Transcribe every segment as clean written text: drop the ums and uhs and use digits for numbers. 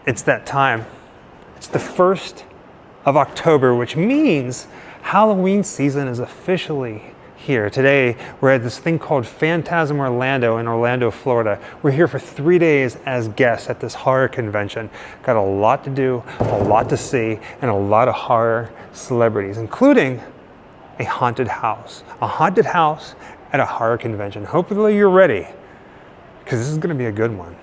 It's that time. It's the 1st of October, which means Halloween season is officially here. Today, we're at this thing called Fantasm Orlando in Orlando, Florida. We're here for 3 days as guests at this horror convention. Got a lot to do, a lot to see, and a lot of horror celebrities, including a haunted house. A haunted house at a horror convention. Hopefully you're ready, because this is going to be a good one.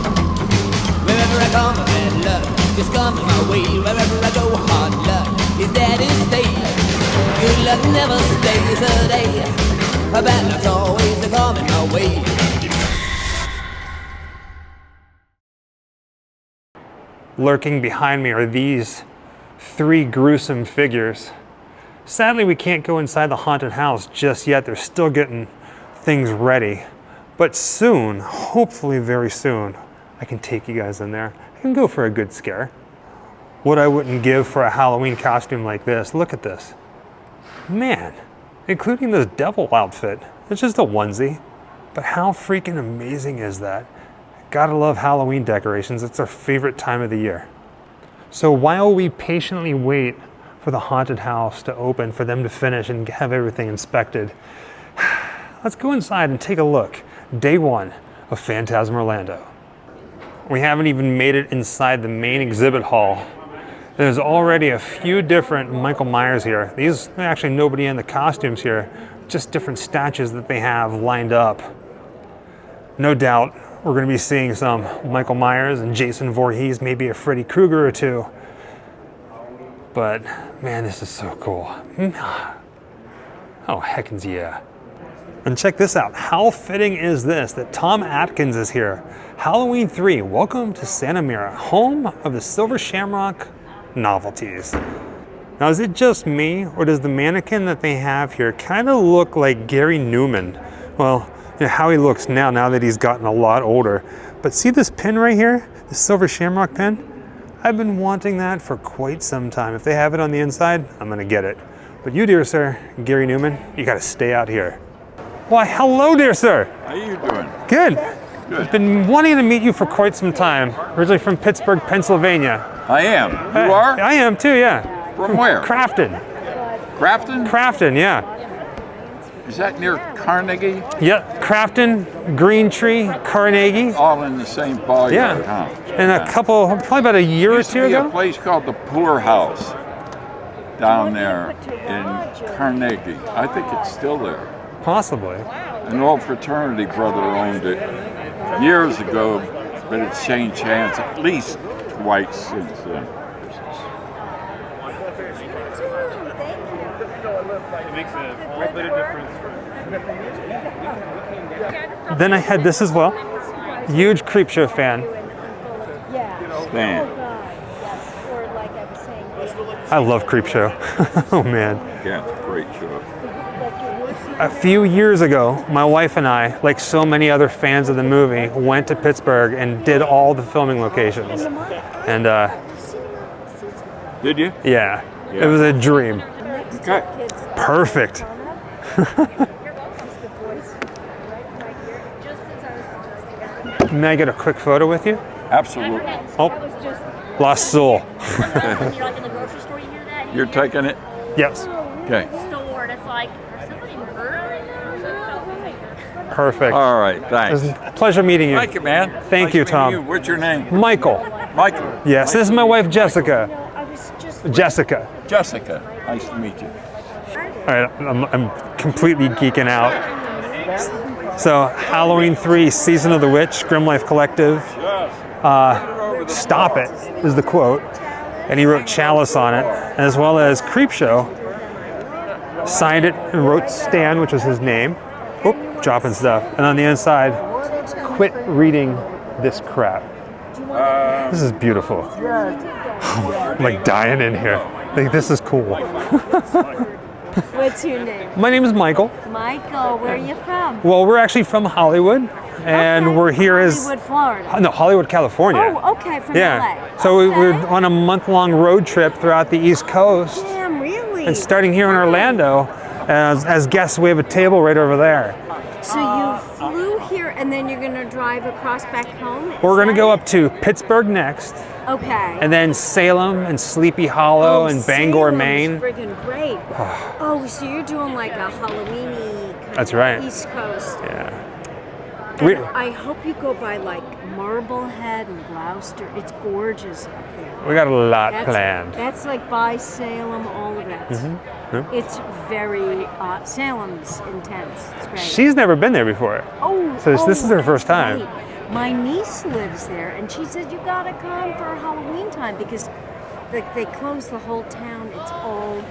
Wherever I come, bad luck is coming my way. Wherever I go, hard luck is there to stay. Good luck never stays a day. A bad luck's always coming my way. Lurking behind me are these 3 gruesome figures. Sadly, we can't go inside the haunted house just yet. They're still getting things ready. But soon, hopefully very soon, I can take you guys in there. I can go for a good scare. What I wouldn't give for a Halloween costume like this. Look at this. Man, including this devil outfit. It's just a onesie. But how freaking amazing is that? Gotta love Halloween decorations. It's our favorite time of the year. So while we patiently wait for the haunted house to open, for them to finish and have everything inspected, let's go inside and take a look. Day 1 of Phantasm Orlando. We haven't even made it inside the main exhibit hall. There's already a few different Michael Myers here. These, actually nobody in the costumes here, just different statues that they have lined up. No doubt we're gonna be seeing some Michael Myers and Jason Voorhees, maybe a Freddy Krueger or 2. But man, this is so cool. Oh, heckins yeah. And check this out. How fitting is this that Tom Atkins is here? Halloween 3, welcome to Santa Mira, home of the Silver Shamrock novelties. Now, is it just me, or does the mannequin that they have here kind of look like Gary Newman? Well, you know, how he looks now that he's gotten a lot older. But see this pin right here, the Silver Shamrock pin? I've been wanting that for quite some time. If they have it on the inside, I'm gonna get it. But you, dear sir, Gary Newman, you gotta stay out here. Why, hello, dear sir. How are you doing? Good. Good. I've been wanting to meet you for quite some time. Originally from Pittsburgh, Pennsylvania. I am. You are? I am too, yeah. From where? Crafton. Crafton? Crafton, yeah. Is that near Carnegie? Yeah, Crafton, Green Tree, Carnegie. All in the same ballpark, Yeah. huh? And a couple, probably about a year or Used two to be ago. a place called the Poor House down there in Carnegie. I think it's still there. Possibly. An old fraternity brother owned it years ago, but it's changed hands at least twice since then. Then I had this as well. Huge Creepshow fan. Stan. I love Creepshow. Oh man. Yeah, it's a great show. A few years ago, my wife and I, like so many other fans of the movie, went to Pittsburgh and did all the filming locations. And Did you? yeah, it was a dream. Okay. Perfect. May I get a quick photo with you? Absolutely. Oh, lost soul. You're like in the grocery store, you hear that? You're taking it? Yes. Okay. Store, and it's like, is somebody murdering them? Perfect. All right, It thanks. was a pleasure meeting you. Thank you, man. Thank Nice you, meeting Tom. you. What's your name? Michael. Michael. Yes, this is my wife, Jessica. Jessica. Jessica. Nice to meet you. All right, I'm completely geeking out. So, Halloween 3, Season of the Witch, Grimm Life Collective. Stop it is the quote. And he wrote Chalice on it, as well as Creepshow. Signed it and wrote Stan, which was his name. Oop, dropping stuff. And on the inside, quit reading this crap. This is beautiful. I'm like dying in here. Like, this is cool. What's your name? My name is Michael. Michael, where are you from? Well, we're actually from Hollywood, and we're here as Hollywood, Florida. no, Hollywood, California. Oh, okay, from Yeah. LA. So Okay. we're on a month-long road trip throughout the East Coast, Damn, really? and starting here in Orlando. As guests, we have a table right over there. So you flew here and then you're gonna drive across back home? We're going to go up to Pittsburgh next, Okay. and then Salem and Sleepy Hollow and Bangor, Salem's Maine. friggin' great. Oh, so you're doing like a Halloween-y kind That's of right. East Coast. Yeah. And We- I hope you go by like Marblehead and Gloucester. It's gorgeous up there. We got a lot planned. That's like by Salem, all of it. Yeah. It's very, Salem's intense. It's great. She's never been there before. So this is her first time. right. My niece lives there, and she said you gotta come for Halloween time because they close the whole town. It's all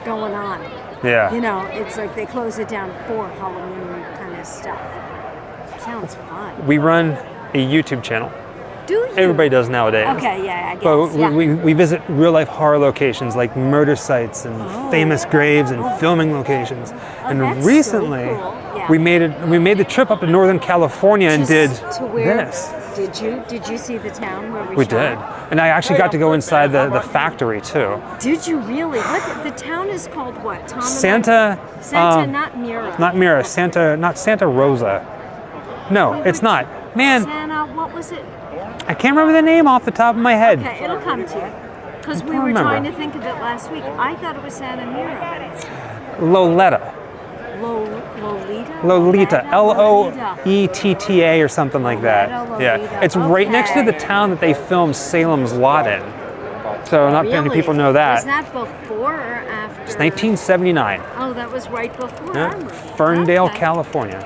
going on. Yeah. You know, it's like they close it down for Halloween kind of stuff. Sounds fun. We run a YouTube channel. Do you? Everybody does nowadays. Okay, yeah, I guess. But yeah. we visit real life horror locations like murder sites and famous graves and filming locations. And that's so recently cool. Yeah. we made the trip up to Northern California and did to where, this. Did you see the town where we We shot? did. And I actually got to go inside the factory too. Did you really? What the town is called what? Tom and Santa Santa, not Mira. Not Mira, not Santa Rosa. No, Wait, it's wait. not. Man, Santa, what was it? I can't remember the name off the top of my head. Okay, it'll come to you. Because we don't were remember. trying to think of it last week. I thought it was Santa Mira. Loletta. Lolita? Lolita, Lolita. Loetta or something like that. Lolita, Yeah, Lolita. it's right next to the Okay. town that they filmed Salem's Lot in. So not many Really? people know that. Was that before or after? It's 1979. Oh, that was right before Yeah. our movie. Ferndale, Okay. California.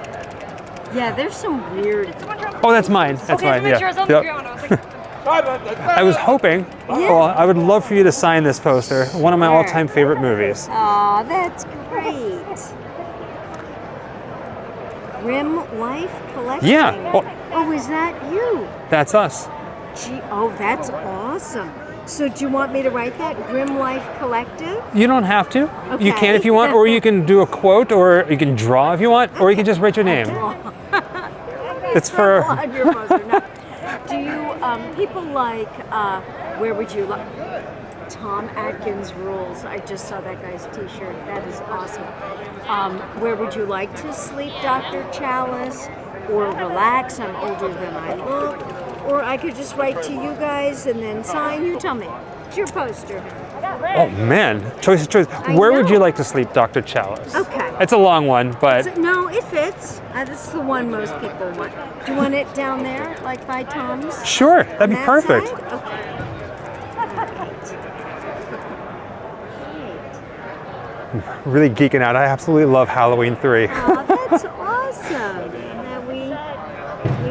Yeah, there's some weird. Oh, that's mine. That's Okay, mine. to make Yeah. sure it's on the Yep. ground. I was like, I was hoping. Well, I would love for you to sign this poster. One of my Sure. all-time favorite movies. Aw, that's great. Grimm Life Collection. Yeah. Oh, Oh, is that you? that's us. Gee, oh, that's awesome. So do you want me to write that? Grimm Life Collective? You don't have to. You can Okay. if you want, or you can do a quote, or you can draw if you want, or you can just write your name. It's for. On your poster. No. Do you, people like, where would you like? Tom Atkins rules. I just saw that guy's t-shirt. That is awesome. Where would you like to sleep, Dr. Chalice? Or relax, I'm older than I look. Or I could just write to you guys and then sign. You tell me. It's your poster. Oh man, choice. I Where would know. you like to sleep, Dr. Chalice? Okay. It's a long one, but No, it fits. That's the one most people want. Do you want it down there, like by Tom's? sure, that'd be That perfect. side? Okay. Really geeking out. I absolutely love Halloween 3. Oh, that's awesome. That we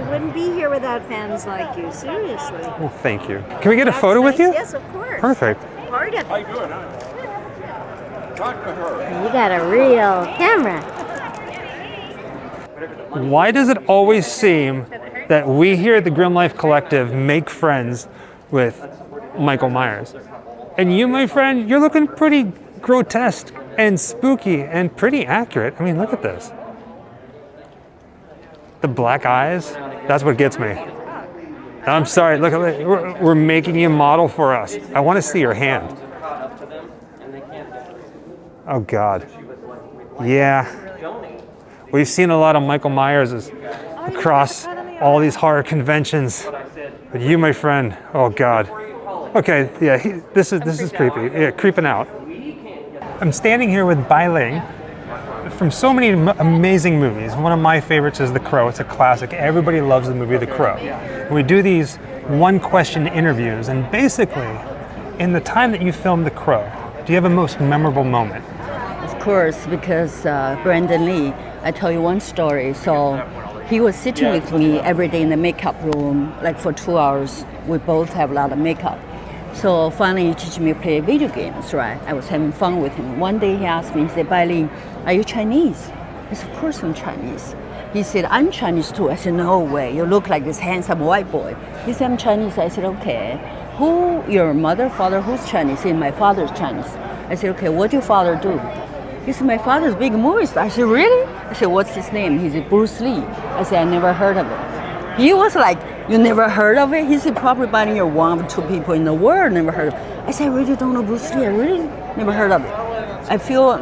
wouldn't be here without fans like you. Seriously. Well, thank you. Can we get a That's photo with nice. you? Yes, of course. Perfect. Part of it. Talk to her. You got a real camera. Why does it always seem that we here at the Grimm Life Collective make friends with Michael Myers? And you, my friend, you're looking pretty grotesque and spooky and pretty accurate. I mean, look at this. The black eyes, that's what gets me. I'm sorry, look, we're making you model for us. I want to see your hand. Oh God. Yeah. We've seen a lot of Michael Myers across all these horror conventions. But you, my friend, oh God. Okay, yeah, this is creepy. Yeah, creeping out. I'm standing here with Bai Ling from so many amazing movies. One of my favorites is The Crow. It's a classic. Everybody loves the movie The Crow. We do these one-question interviews, and basically, in the time that you filmed The Crow, do you have a most memorable moment? Of course, because Brandon Lee, I tell you one story. So he was sitting with me every day in the makeup room, like for 2 hours. We both have a lot of makeup. So finally he teach me to play video games, right? I was having fun with him. One day he asked me, he said, Bai Ling, are you Chinese? I said, of course I'm Chinese. He said, I'm Chinese too. I said, no way, you look like this handsome white boy. He said, I'm Chinese. I said, okay. Who, your mother, father, who's Chinese? He said, my father's Chinese. I said, okay, what do your father do? He said, my father's a big movie star. I said, really? I said, what's his name? He said, Bruce Lee. I said, I never heard of it. He was like, you never heard of it? He said, probably Bai you're one of two people in the world never heard of it. I said, I really don't know Bruce Lee. I really never heard of it. I feel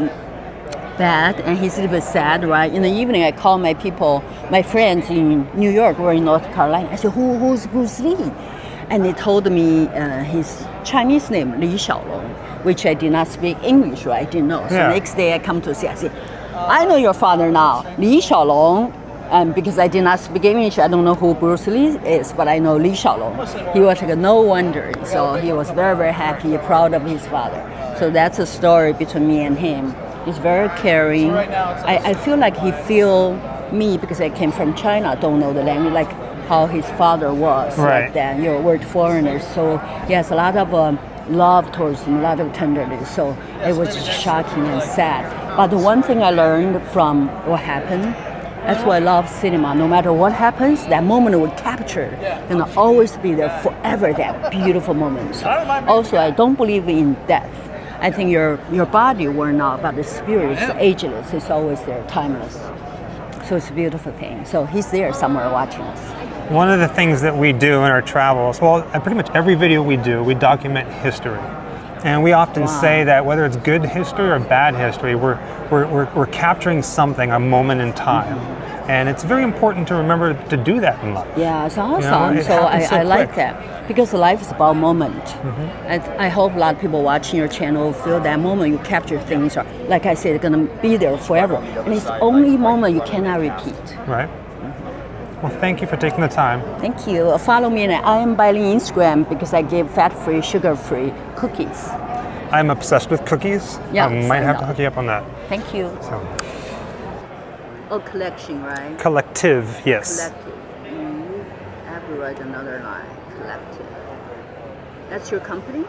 bad, and he's a little bit sad, right? In the evening, I call my people, my friends in New York or in North Carolina. I said, who's Bruce Lee? And they told me his Chinese name, Li Xiaolong, which I did not speak English, right? I didn't know. So next day I come to see, I say, I know your father now, Li Xiaolong. And because I did not speak English, I don't know who Bruce Lee is, but I know Li Xiaolong. He was like no wonder. So he was very, very happy, proud of his father. So that's a story between me and him. He's very caring. I feel like he feel me because I came from China, don't know the language, like how his father was like that. We're foreigners, so he has a lot of love towards him, a lot of tenderness. So it was just shocking and sad. But the one thing I learned from what happened, that's why I love cinema. No matter what happens, that moment will capture. Gonna always be there forever. That beautiful moment. Also, I don't believe in death. I think your body will not, but the spirit is ageless. It's always there, timeless. So it's a beautiful thing. So he's there somewhere watching us. One of the things that we do in our travels, well, pretty much every video we do, we document history. And we often say that whether it's good history or bad history, we're capturing something, a moment in time. And it's very important to remember to do that in life. Yeah, it's awesome. So I like that. Because life is about moment. And I hope a lot of people watching your channel feel that moment you capture things are, like I said, going to be there forever. And it's the only moment you cannot repeat. Right. Well, thank you for taking the time. Thank you. Follow me on I am Bai Ling Instagram because I give fat-free, sugar-free cookies. I'm obsessed with cookies. Yeah, I might have to hook you up on that. Thank you. So. Oh, collection, right? Collective, yes. Collective. I have to write another line. Collective. That's your company?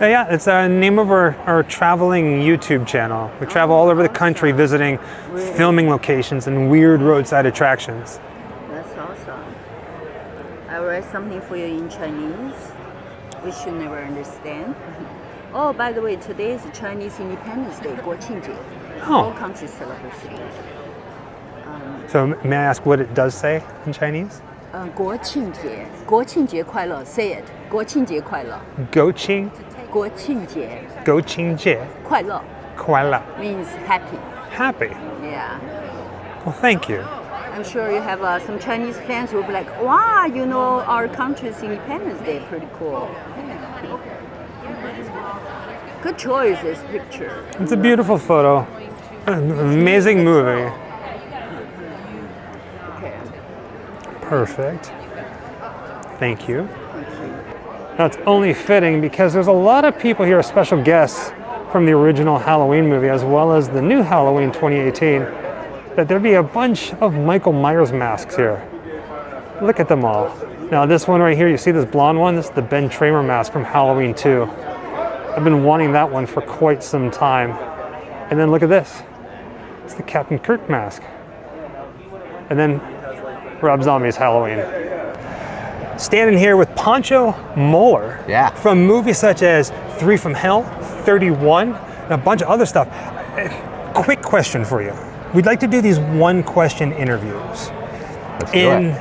Yeah, it's the name of our traveling YouTube channel. We travel all over the country visiting filming locations and weird roadside attractions. That's awesome. I write something for you in Chinese, which you never understand. Oh, by the way, today is Chinese Independence Day, 国庆节. All countries celebrate it. So may I ask what it does say in Chinese? 国庆节，国庆节快乐. Say it. 国庆节快乐. 国庆节. 国庆节. 快乐. 快乐 means happy. Happy. Yeah. Well, thank you. I'm sure you have some Chinese fans who will be like, wow, you know our country's Independence Day, pretty cool. Good choice, this picture. It's a beautiful photo. Amazing movie. Okay. Perfect. Thank you. Now it's only fitting because there's a lot of people here, special guests from the original Halloween movie as well as the new Halloween 2018, that there'd be a bunch of Michael Myers masks here. Look at them all. Now this one right here, you see this blonde one? This is the Ben Tramer mask from Halloween 2. I've been wanting that one for quite some time. And then look at this. It's the Captain Kirk mask. And then Rob Zombie's Halloween. Standing here with Pancho Moeller from movies such as 3 from Hell, 31, and a bunch of other stuff. Quick question for you. We'd like to do these one-question interviews in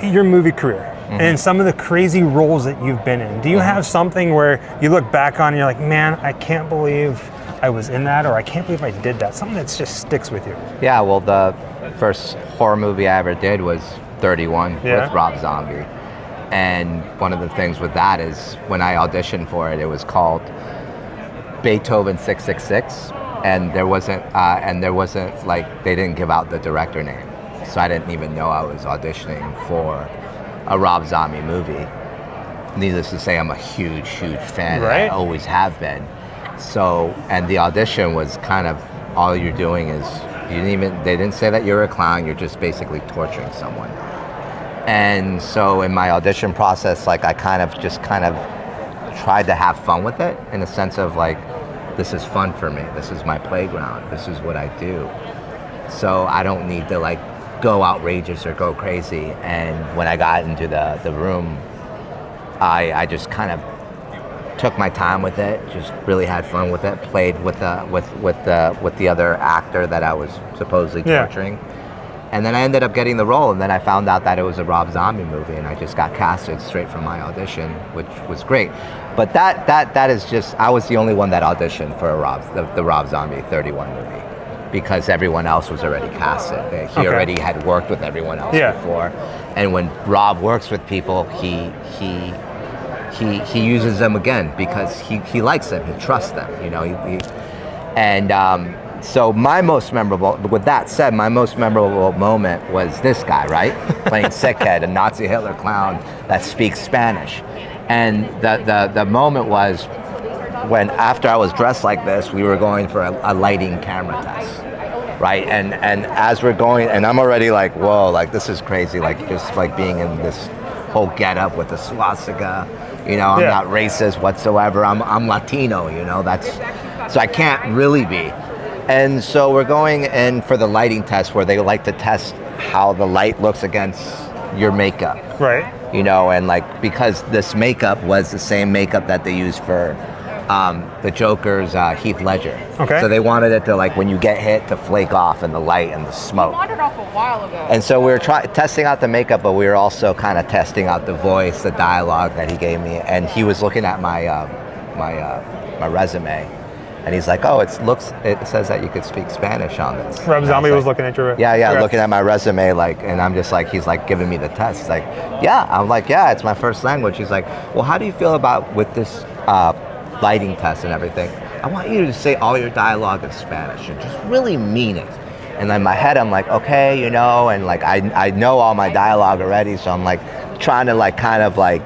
your movie career and some of the crazy roles that you've been in. Do you have something where you look back on and you're like, man, I can't believe I was in that, or I can't believe I did that? Something that just sticks with you. Yeah, well, the first horror movie I ever did was 31 with Rob Zombie. And one of the things with that is when I auditioned for it, it was called Beethoven 666. And there wasn't like, they didn't give out the director name. So I didn't even know I was auditioning for a Rob Zombie movie. Needless to say, I'm a huge, huge fan. Right. I always have been. So, and the audition was kind of, all you're doing is, they didn't say that you're a clown, you're just basically torturing someone. And so in my audition process, like I kind of tried to have fun with it in the sense of like, this is fun for me. This is my playground. This is what I do. So I don't need to like go outrageous or go crazy. And when I got into the room, I just kind of took my time with it. Just really had fun with it. Played with the other actor that I was supposedly torturing. And then I ended up getting the role, and then I found out that it was a Rob Zombie movie, and I just got casted straight from my audition, which was great. But that is just, I was the only one that auditioned for the Rob Zombie 31 movie. because everyone else was already casted. He Okay. already had worked with everyone else Yeah. before. And when Rob works with people, he uses them again because he likes them, he trusts them, you know. So my most memorable, with that said, my most memorable moment was this guy, right? Playing Sickhead, a Nazi Hitler clown that speaks Spanish. And the moment was when, after I was dressed like this, we were going for a lighting camera test, right? And as we're going, and I'm already like, whoa, like this is crazy, like just like being in this whole getup with the swastika, you know, I'm not racist whatsoever, I'm Latino, you know, so I can't really be. And so we're going in for the lighting test where they like to test how the light looks against your makeup. Right. You know, and like, because this makeup was the same makeup that they used for the Joker's Heath Ledger. Okay. So they wanted it to, like, when you get hit, to flake off in the light and the smoke. Wandered off a while ago. And so we were testing out the makeup, but we were also kind of testing out the voice, the dialogue that he gave me. And he was looking at my resume. And he's like, oh, it says that you could speak Spanish on this. Rob And I Zombie like, was looking at your looking at my resume, like, and I'm just like, he's like giving me the test. He's like, yeah. I'm like, yeah, it's my first language. He's like, well, how do you feel about with this lighting test and everything? I want you to say all your dialogue in Spanish and just really mean it. And in my head, I'm like, okay, you know, and like I know all my dialogue already, so I'm like trying to like kind of like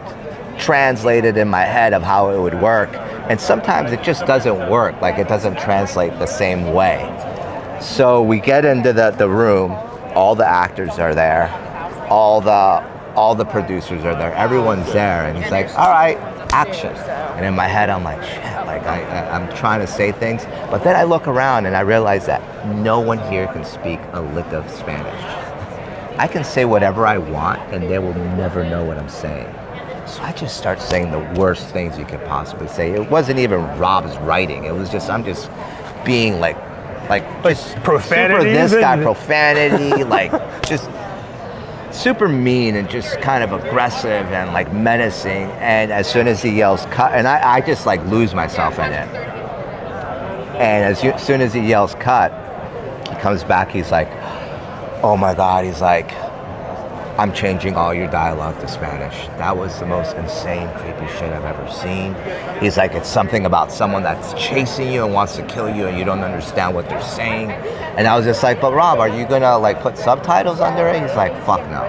translate it in my head of how it would work. And sometimes it just doesn't work, like it doesn't translate the same way. So we get into the room, all the actors are there, all the producers are there, everyone's there, and he's like, all right, action. And in my head, I'm like, shit, like I'm trying to say things, but then I look around and I realize that no one here can speak a lick of Spanish. I can say whatever I want and they will never know what I'm saying. So I just start saying the worst things you could possibly say. It wasn't even Rob's writing. It was just, I'm just being like just profanities super this guy, and- profanity, like just super mean and just kind of aggressive and like menacing. And as soon as he yells cut, and I just like lose myself in it. And as soon as he yells cut, he comes back, he's like, oh my God, he's like, I'm changing all your dialogue to Spanish. That was the most insane, creepy shit I've ever seen. He's like, it's something about someone that's chasing you and wants to kill you and you don't understand what they're saying. And I was just like, but Rob, are you gonna like put subtitles under it? He's like, fuck no.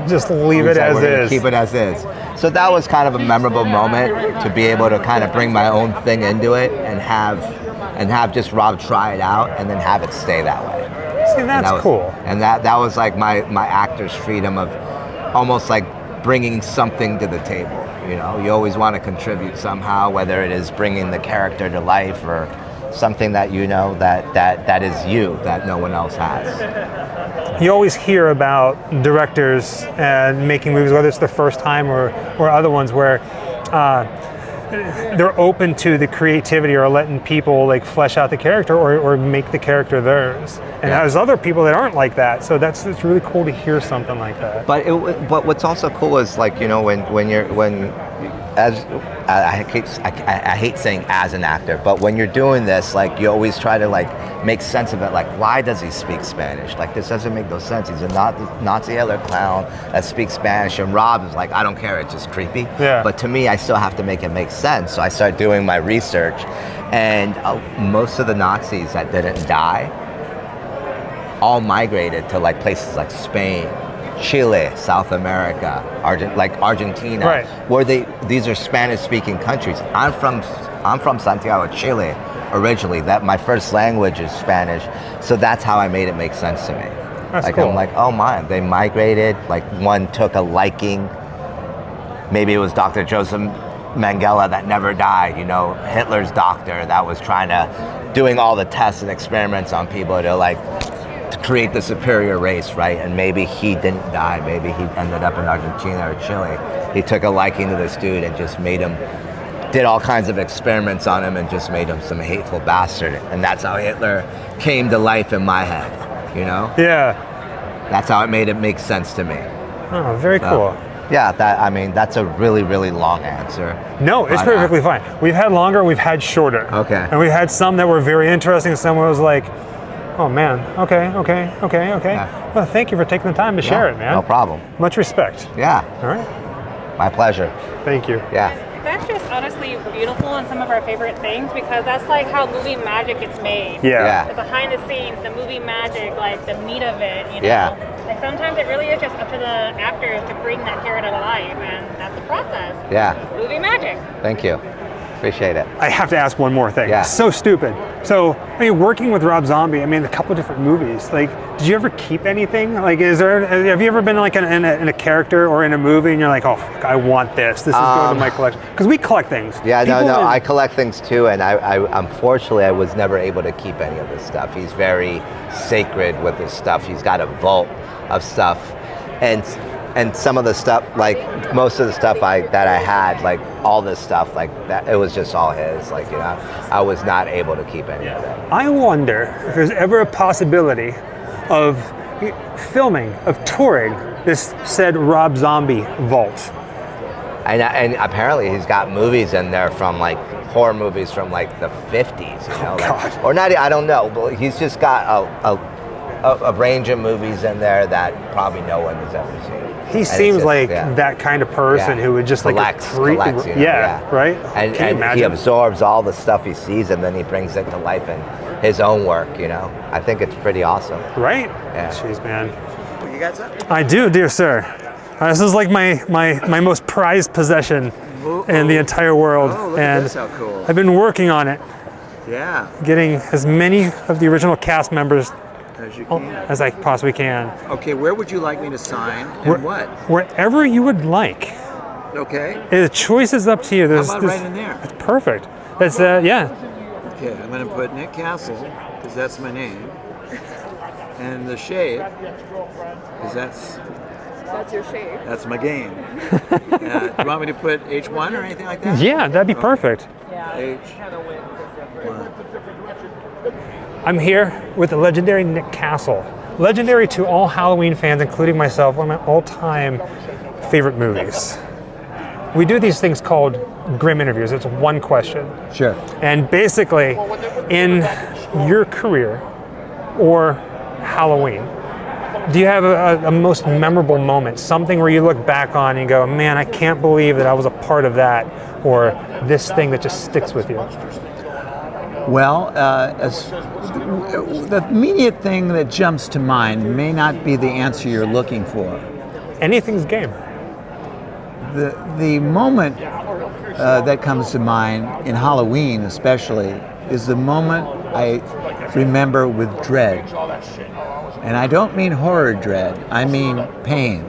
Just leave it He's like, as "We're gonna is. keep it as is." So that was kind of a memorable moment to be able to kind of bring my own thing into it and have just Rob try it out and then have it stay that way. See, that's cool. And that was like my actor's freedom of almost like bringing something to the table. You know, you always want to contribute somehow, whether it is bringing the character to life or something that you know that is you that no one else has. You always hear about directors and making movies, whether it's the first time or other ones where they're open to the creativity or letting people like flesh out the character or make the character theirs. And there's other people that aren't like that. So it's really cool to hear something like that. But what's also cool is like, you know, I hate saying as an actor, but when you're doing this, like you always try to like make sense of it. Like, why does he speak Spanish? Like, this doesn't make no sense. He's a Nazi Hitler clown that speaks Spanish, and Rob is like, I don't care, it's just creepy. Yeah. But to me, I still have to make it make sense. So I start doing my research, and most of the Nazis that didn't die all migrated to like places like Spain, Chile, South America, Argentina, right, where these are Spanish-speaking countries. I'm from Santiago, Chile, originally. That my first language is Spanish, so that's how I made it make sense to me. That's like cool. I'm like, oh my, they migrated. Like one took a liking. Maybe it was Dr. Joseph Mengele that never died. You know, Hitler's doctor that was doing all the tests and experiments on people to create the superior race, right? And maybe he didn't die. Maybe he ended up in Argentina or Chile. He took a liking to this dude and just did all kinds of experiments on him and just made him some hateful bastard. And that's how Hitler came to life in my head, you know? Yeah. That's how it made it make sense to me. Oh, very cool. Yeah, that's a really, really long answer. No, it's perfectly fine. We've had longer, we've had shorter. Okay. And we've had some that were very interesting, some was like, Oh man. Okay. Yeah. Well, thank you for taking the time to share it, man. No problem. Much respect. Yeah. All right. My pleasure. Thank you. Yeah. That's just honestly beautiful and some of our favorite things because that's like how movie magic gets made. Yeah. The behind the scenes, the movie magic, like the meat of it, you know? Yeah. Like sometimes it really is just up to the actors to bring that character to life, and that's the process. Yeah. Movie magic. Thank you. Appreciate it. I have to ask one more thing. Yeah. So stupid. So, I mean, working with Rob Zombie, I mean, a couple different movies. Like, did you ever keep anything? Like, have you ever been like in a character or in a movie and you're like, oh, fuck, I want this. This is going to my collection. Because we collect things. Yeah, People no. in- I collect things too, and I unfortunately I was never able to keep any of this stuff. He's very sacred with his stuff. He's got a vault of stuff, and some of the stuff, like most of the stuff that I had, like all this stuff, like that, it was just all his. Like, you know, I was not able to keep any of it. I wonder if there's ever a possibility of filming, of touring this said Rob Zombie vault. And apparently he's got movies in there from like horror movies from like the 50s, you know, like, or not. I don't know, but he's just got a range of movies in there that probably no one has ever seen. He seems like that kind of person who would just collects, like you know, right? And Can you imagine? he absorbs all the stuff he sees and then he brings it to life in his own work, you know. I think it's pretty awesome. Right? Yeah. Jeez, man. You got something? I do, dear sir. This is like my most prized possession in the entire world. Oh, look and at this, how cool. I've been working on it, Yeah, getting as many of the original cast members as you can. as I possibly can. Okay, where would you like me to sign and what? Wherever you would like. Okay. The choice is up to you. How about right in there? It's perfect. That's yeah. Okay, I'm going to put Nick Castle, because that's my name. And the shade, because that's your shape. that's my game. Do you want me to put H1 or anything like that? Yeah, that'd be perfect. H1. I'm here with the legendary Nick Castle. Legendary to all Halloween fans, including myself, one of my all-time favorite movies. We do these things called Grimm interviews. It's one question. Sure. And basically, in your career or Halloween, do you have a most memorable moment? Something where you look back on and you go, man, I can't believe that I was a part of that, or this thing that just sticks with you? Well, the immediate thing that jumps to mind may not be the answer you're looking for. Anything's game. The moment that comes to mind, in Halloween especially, is the moment I remember with dread. And I don't mean horror dread, I mean pain.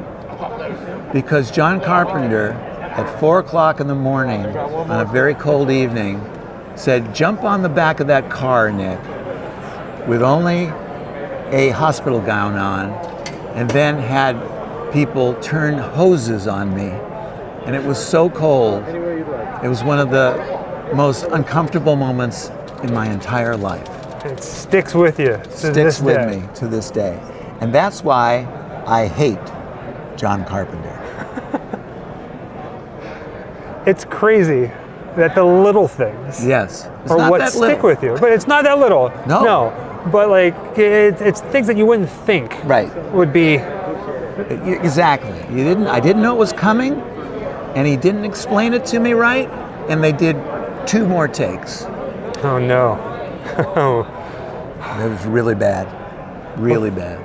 Because John Carpenter, at 4 o'clock in the morning, on a very cold evening, said, jump on the back of that car, Nick, with only a hospital gown on, and then had people turn hoses on me. And it was so cold. It was one of the most uncomfortable moments in my entire life. It sticks with you. Sticks with me to this day. And that's why I hate John Carpenter. It's crazy that the little things Yes. It's are not what that stick little. with you. But it's not that little. No. But like, it's things that you wouldn't think Right. would be. Exactly. I didn't know it was coming, and he didn't explain it to me right, and they did 2 more takes. Oh no. It was really bad. Really bad.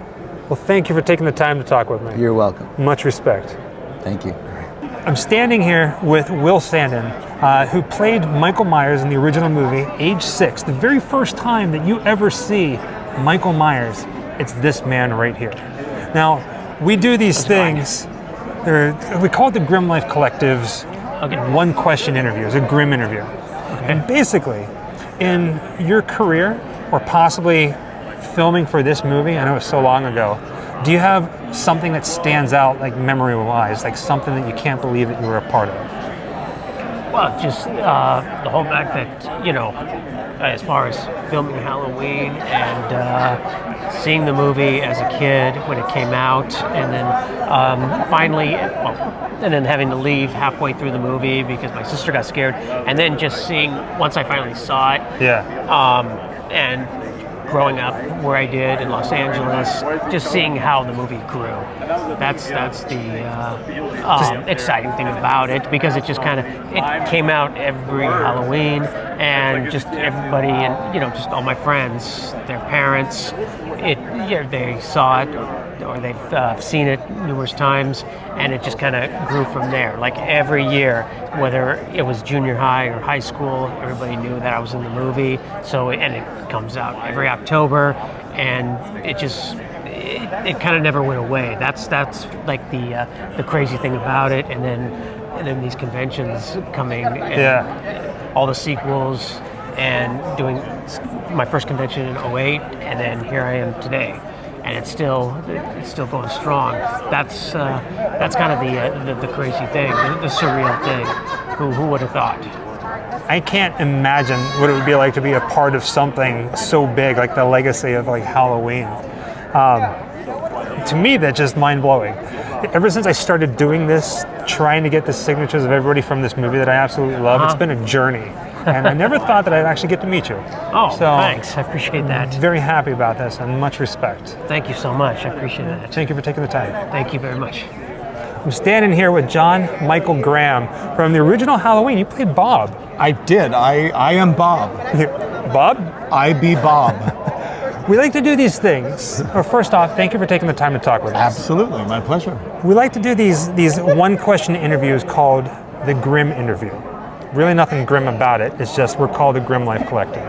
Well, thank you for taking the time to talk with me. You're welcome. Much respect. Thank you. I'm standing here with Will Sandin, who played Michael Myers in the original movie, age 6. The very first time that you ever see Michael Myers, it's this man right here. Now, we do these things, we call it the Grimm Life Collective's one question interviews, a Grimm interview. And basically, in your career, or possibly filming for this movie, I know it's so long ago, do you have something that stands out, like memory-wise, like something that you can't believe that you were a part of? Well, just the whole fact that, you know, as far as filming Halloween and seeing the movie as a kid when it came out, and then finally, and then having to leave halfway through the movie because my sister got scared, and then just seeing, once I finally saw it, Yeah. and growing up where I did in Los Angeles, just seeing how the movie grew. That's the exciting thing about it, because it just it came out every Halloween, and just everybody, and just all my friends, their parents, they saw it or they've seen it numerous times, and it just kind of grew from there. Like every year, whether it was junior high or high school, everybody knew that I was in the movie. And it comes out every October, and it kind of never went away. That's like the crazy thing about it. And then these conventions coming, and all the sequels, and doing my first convention in 2008, and then here I am today, and it's still going strong. That's kind of the crazy thing, the surreal thing. Who would have thought? I can't imagine what it would be like to be a part of something so big, like the legacy of like Halloween. To me, that's just mind-blowing. Ever since I started doing this, trying to get the signatures of everybody from this movie that I absolutely love, it's been a journey. And I never thought that I'd actually get to meet you. Oh, so, thanks. I appreciate that. Very happy about this, and much respect. Thank you so much. I appreciate that. Thank you for taking the time. Thank you very much. I'm standing here with John Michael Graham from the original Halloween. You played Bob. I did. I am Bob. Bob? I be Bob. We like to do these things. Well, first off, thank you for taking the time to talk with us. Absolutely, my pleasure. We like to do these one-question interviews called the Grimm interview. Really nothing grim about it. It's just we're called the Grimm Life Collective.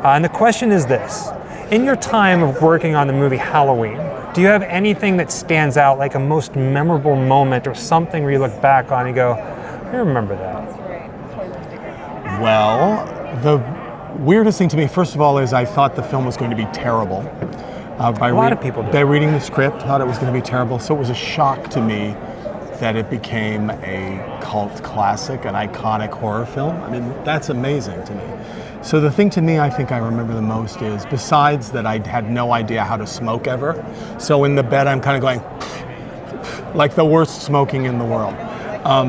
And the question is this. In your time of working on the movie Halloween, do you have anything that stands out, like a most memorable moment or something where you look back on and go, I remember that? Well, the weirdest thing to me, first of all, is I thought the film was going to be terrible. A lot of people did. By reading the script, thought it was going to be terrible. So it was a shock to me that it became a cult classic, an iconic horror film. I mean, that's amazing to me. So the thing to me I think I remember the most is, besides that I had no idea how to smoke ever, so in the bed I'm kind of going, like the worst smoking in the world.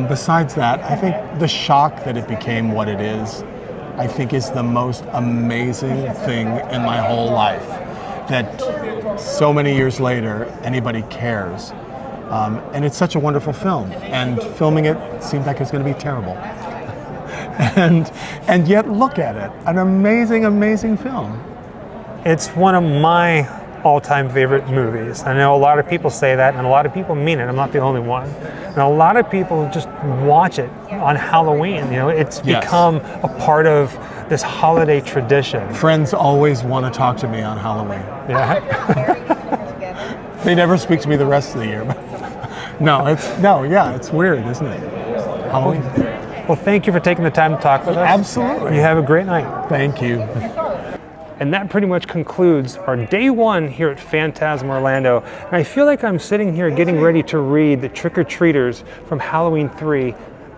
Besides that, I think the shock that it became what it is, I think is the most amazing thing in my whole life. That so many years later, anybody cares. And it's such a wonderful film. And filming it seemed like it was going to be terrible. And yet look at it, an amazing, amazing film. It's one of my all-time favorite movies. I know a lot of people say that, and a lot of people mean it. I'm not the only one. And a lot of people just watch it on Halloween. It's become a part of this holiday tradition. Friends always want to talk to me on Halloween. Yeah. They never speak to me the rest of the year. It's weird, isn't it? Halloween. Well, thank you for taking the time to talk with us. Absolutely. You have a great night. Thank you. And that pretty much concludes our day one here at Fantasm Orlando. And I feel like I'm sitting here getting ready to read the Trick-or-Treaters from Halloween 3,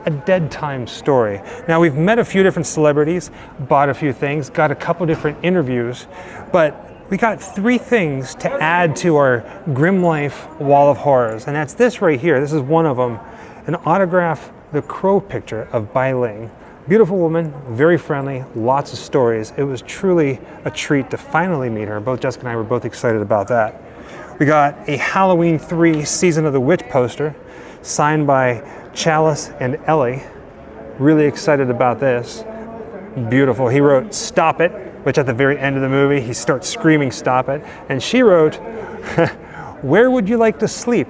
A Dead Time Story. Now, we've met a few different celebrities, bought a few things, got a couple different interviews, but we got 3 things to add to our Grimm Life Wall of Horrors. And that's this right here. This is one of them, an autograph, the crow picture of Bai Ling. Beautiful woman, very friendly, lots of stories. It was truly a treat to finally meet her. Both Jessica and I were both excited about that. We got a Halloween 3 Season of the Witch poster signed by Chalice and Ellie. Really excited about this. Beautiful. He wrote, "Stop it," which at the very end of the movie, he starts screaming, "Stop it." And she wrote, "Where would you like to sleep,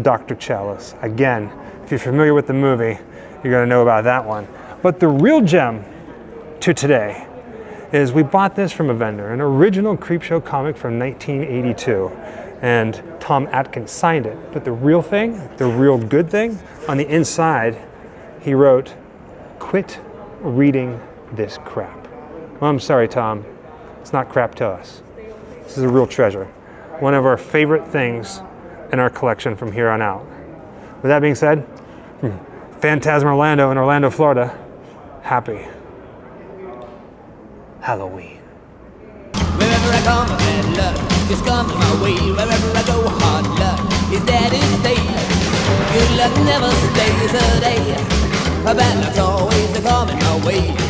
Dr. Chalice?" Again, if you're familiar with the movie, you're gonna know about that one. But the real gem to today is we bought this from a vendor, an original Creepshow comic from 1982. And Tom Atkins signed it. But the real thing, the real good thing, on the inside, he wrote, "Quit reading this crap." Well, I'm sorry, Tom. It's not crap to us. This is a real treasure. One of our favorite things in our collection from here on out. With that being said, from Fantasm Orlando in Orlando, Florida, happy Halloween. Wherever I come, bad luck is coming my way. Wherever I go, hard luck is there to stay. Good luck never stays a day. Bad luck's always coming my way.